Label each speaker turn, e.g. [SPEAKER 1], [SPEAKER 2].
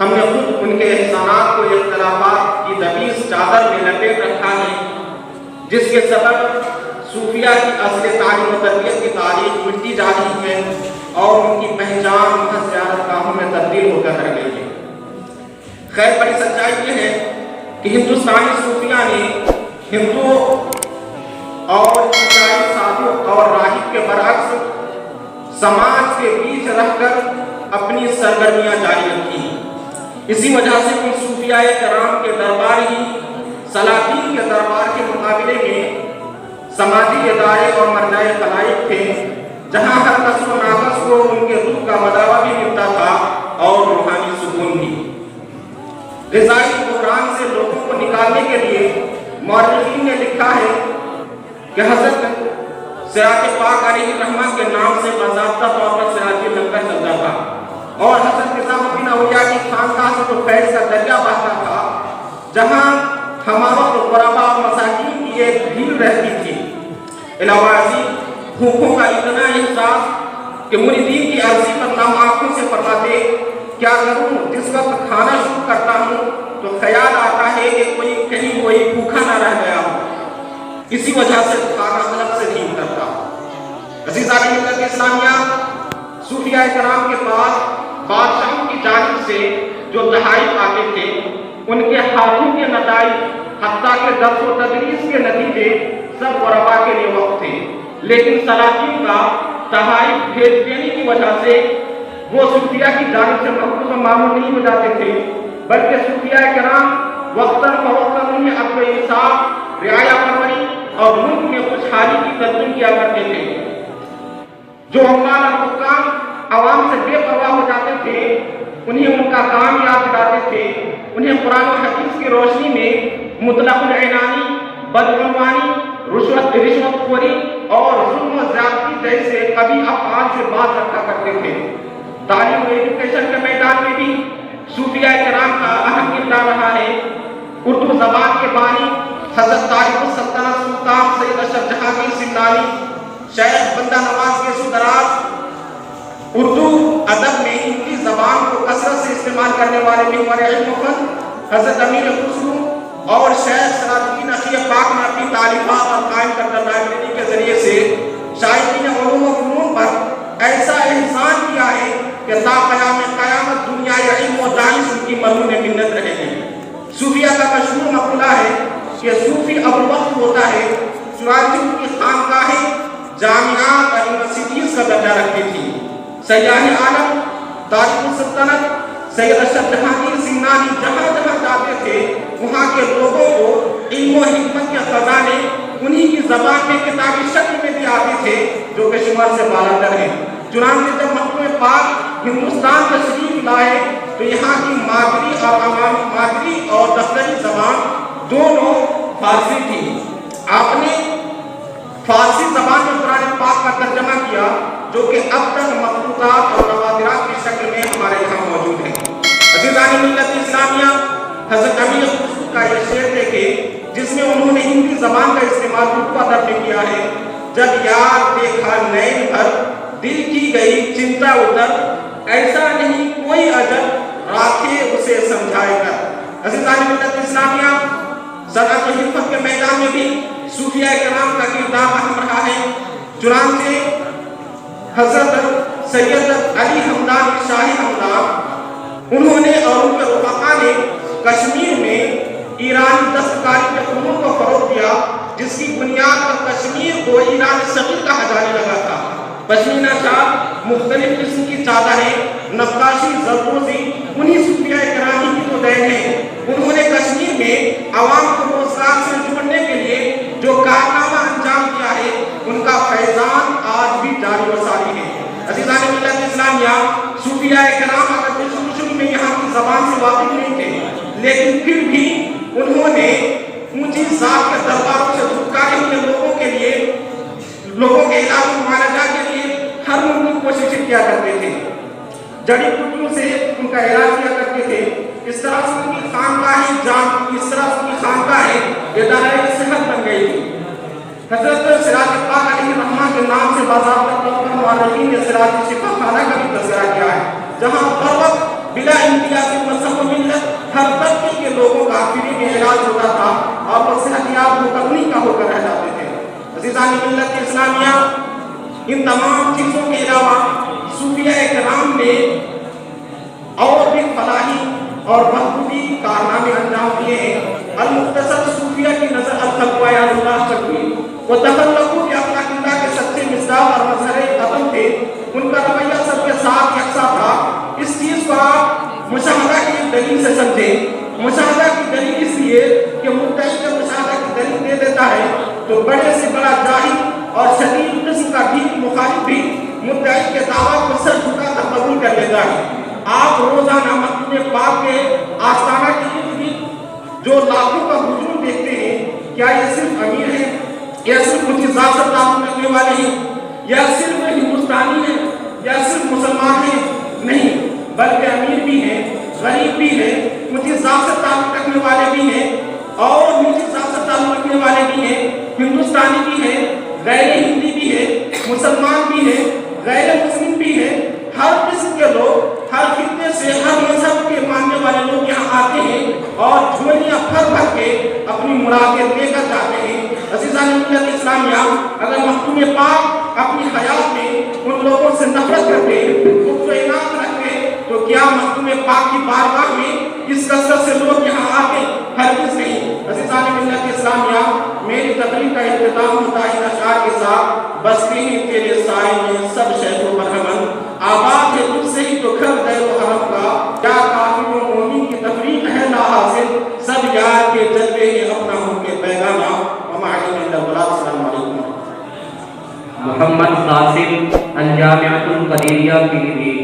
[SPEAKER 1] ہم نے خود ان کے احسانات کو اختلافات کی دبیز چادر میں لپیٹ رکھا ہے، جس کے سبب صوفیہ کی اصل تعلیم و تربیت کی تاریخ مٹتی جا رہی ہے اور ان کی پہچان محض زیارت گاہوں میں تبدیل ہو کر رہ گئی ہے۔ خیر بڑی سچائی یہ ہے کہ ہندوستانی صوفیہ نے ہندوؤں اور عیسائی سادھو اور راہب کے برعکس سماج کے بیچ رہ کر اپنی سرگرمیاں جاری رکھی۔ اسی وجہ سے ان صوفیاء کرام کے دربار ہی سلاطین کے دربار کے مقابلے میں سماجی ادارے اور مرجع خلائق تھے، جہاں ہر نسل و ناقص کو ان کے روح کا مداوا بھی ملتا تھا اور روحانی سکون بھی۔ غذائی بحران سے لوگوں کو نکالنے کے لیے مورخین نے لکھا ہے کہ حضرت سراج پاک علیہ الرحمہ کے نام سے باضابطہ طور پر سراجی لنگر چلتا تھا، اور حضرت نظام الدین اولیاء کی خانقاہ سے تو فیض کا دریا بہتا تھا، جہاں ہماروں کو غربا اور مساکین کی ایک بھیڑ رہتی تھی۔ علاوہ ازیں بھوکوں کا اتنا احساس کہ مریدین کی عرضی پر نام آنکھوں سے فرماتے، کیا کروں جس وقت کھانا شروع کرتا ہوں تو خیال آتا ہے کہ کہیں کوئی بھوکا نہ رہ گیا ہو، اسی وجہ سے کھانا الگ سے نہیں کرتا۔ عزیزان ملت اسلامیہ، صوفیاء کرام کے پاس بادشاہوں کی جانب سے جو تحائف آتے تھے، ان کے ہاتھوں کے نتائج حتیٰ کہ درس و تدریس کے نتیجے سب غربا کے لیے وقت تھے، لیکن سلاطین کا تحائف بھیج دینے کی وجہ سے وہ صوفیاء کی جانب سے محفوظ و معمول نہیں ہو جاتے تھے، بلکہ صوفیاء کرام وقتاً فوقتاً انہیں عدل و انصاف، رعایا پروری اور ملک میں خوشحالی کی تلقین کیا کرتے تھے۔ جو عمال اور حکام عوام سے بے پرواہ ہو جاتے تھے، انہیں ان کا کام یاد دلاتے تھے، انہیں قرآن و حدیث کی روشنی میں مطلق العنانی، بدعنوانی، رشوت خوری اور ظلم و زیادتی جیسے قبیح افعال سے باز رکھا کرتے تھے۔ تعلیم و ایجوکیشن کے میدان میں بھی صوفیاء کرام کا اہم کردار رہا ہے۔ اردو زبان کے بانی حضرت تاج السلطنت سلطان سید اشرف جہانگیر سمنانی، شیخ بندہ نواز کے سدراج، اردو ادب میں ہندی زبان کو کثرت سے استعمال کرنے والے محور علم و فن حضرت امیر خسرو اور شیخ سراج الدین اخی پاک نے اپنی تعلیمات اور قائم کردہ لائبریری کے ذریعے سے شائقین علوم و فنون پر ایسا احسان کیا ہے کہ تا قیام قیامت دنیا علم و دانش ان کی مرہون منت رہے ہیں۔ صوفیہ کا مشہور مقولہ ہے کہ صوفی ابوالوقت ہوتا ہے، چنانچہ ان کی خانقاہیں جامعات اور یونیورسٹیز کا درجہ رکھتی تھی۔ سیاح عالم تاج السلطنت سید اشرف جہانگیر سمنانی جہاں جہاں جاتے تھے، وہاں کے لوگوں کو علم و حکمت کے خزانے انہی کی زبان میں کتابی شکل میں بھی آتے تھے، جو کہ شمار سے بالاتر ہیں۔ چنانچہ جب مخدوم پاک ہندوستان تشریف لائے تو یہاں کی مادری اور دفتری زبان دونوں فارسی تھی۔ آپ نے فارسی زبان میں قرآن پاک کا ترجمہ کیا، جو کہ اب تک مخطوطات اور نوادرات کی شکل میں ہمارے یہاں موجود ہیں۔ عزیزان ملت اسلامیہ، حضرت امیر خسرو کا یہ شعر دیکھیں جس میں انہوں نے ہندی زبان کا استعمال اردو ادب میں کیا ہے۔ جب یار دیکھا نین بھر، دل کی گئی چنتا اتر، ایسا نہیں کوئی عجب راکھے اسے سمجھائے کر۔ عزیزان ملت اسلامیہ، صنعت و حرفت کے میدان میں بھی صوفیاء کرام کا کردار اہم رہا ہے۔ چنانچہ حضرت سید علی حمدان شاہی حمدان، انہوں نے اور ان کے رفقا نے کشمیر میں ایرانی دستکاری کے فنون کو فروغ دیا، جس کی بنیاد پر کشمیر کو ایران صغیر کہا جانے لگا تھا۔ پشمینہ شال، مختلف قسم کی چادریں، نقاشی، زردوزی انہی صوفیاء کرام کی تو دین ہے۔ انہوں نے کشمیر میں عوام کو روزگار سے جوڑنے کے لیے جو کارنامہ انجام دیا ہے، ان کا فیضان آج بھی جاری و ساری ہے۔ عزیزان ملت اسلامیہ، صوفیاء کرام اگر شروع میں یہاں کی زبان سے واقف نہیں تھے، لیکن پھر بھی انہوں نے اونچی ذات کے درباروں سے چھٹکارے ہوئے لوگوں کے علاج و معالجہ کے لیے ہر ممکن کوششیں کیا کرتے تھے۔ جڑی بوٹیوں سے ان کا علاج کیا کرتے تھے۔ اس طرح سے ان کی خانقاہیں ادارۂ صحت بن گئی تھی۔ حضرت سراج پاک علیہ الرحمہ کے نام سے باضابطہ طور پر مورخین نے سراج شفا خانہ کا بھی تذکرہ کیا ہے، جہاں ہر وقت بلا امتیاز مذہب و ملت ہر طبقے کے لوگوں کا فری میں علاج ہوتا تھا اور وہ صحت یاب مکمل کا ہو کر رہ جاتے تھے۔ عزیزان ملت اسلامیہ، ان تمام چیزوں کے علاوہ صوفیہ کرام نے اور بھی فلاحی اور بہبودی کارنامے انجام دیے ہیں۔ المختصر صوفیہ کی نظر التقوی اللہ پر ہوئی، وہ تخلقو کہ اپنا اللہ کے سچے مصداق اور مظہر عدل تھے، ان کا رویہ سب کے ساتھ یکساں تھا۔ اس چیز کو آپ مشاہدہ کی دلیل سے سمجھیں۔ مشاہدہ کی دلیل اس لیے کہ مدعی کا مشاہدہ کی دلیل دے دیتا ہے تو بڑے سے بڑا جاہل اور شدید قسم کا ڈھیل مخالف بھی مدعی کے دعویٰ کو سر جھکا کر قبول کر لیتا ہے۔ آپ روزانہ مکتوب پاک کے آستانہ کی ارد جو لاکھوں کا ہجوم دیکھتے ہیں، کیا یہ صرف امیر ہیں یا صرف کچھ ذات سے تعلق رکھنے والے ہیں یا صرف ہندوستانی ہیں یا صرف مسلمان ہیں؟ نہیں، بلکہ امیر بھی ہیں، غریب بھی ہیں، کچھ ذات سے تعلق رکھنے والے بھی ہیں اور نجی ذات سے تعلق رکھنے والے بھی ہیں، ہندوستانی بھی ہیں، غیر ہندی بھی ہیں، مسلمان بھی ہیں، غیر مسلم بھی ہیں، ہر قسم کے لوگ، ہر خطے سے، ہر مذہب کے ماننے والے لوگ یہاں آتے ہیں اور جھولیاں بھر بھر کے اپنی مرادیں لے کر جاتے ہیں۔ عزیزان ملت اسلامیہ، اگر مختوم پاک اپنی حیات میں ان لوگوں سے نفرت کرتے، ان کو انعام رکھتے، تو کیا مختوم پاک کی بارگاہ میں اس کثرت سے لوگ یہاں آتے؟ ہرگز نہیں۔ عزیزان ملت اسلامیہ، میری تقریر کا اختتام ہوتا ہے اشعار کے ساتھ، بستی ہی تیرے سائے میں سب شہروں پر ہمن، آباد ہے تجھ سے ہی تو گھر دیر و حرم کا، کیا کافر و مومن کی تفریق ہے لا حاصل، سب یار کے جلوے ہیں اپنا ہوں کے پیغامہ۔ السلام علیکم۔
[SPEAKER 2] محمد قاسم الجامعۃ القدیریہ PDD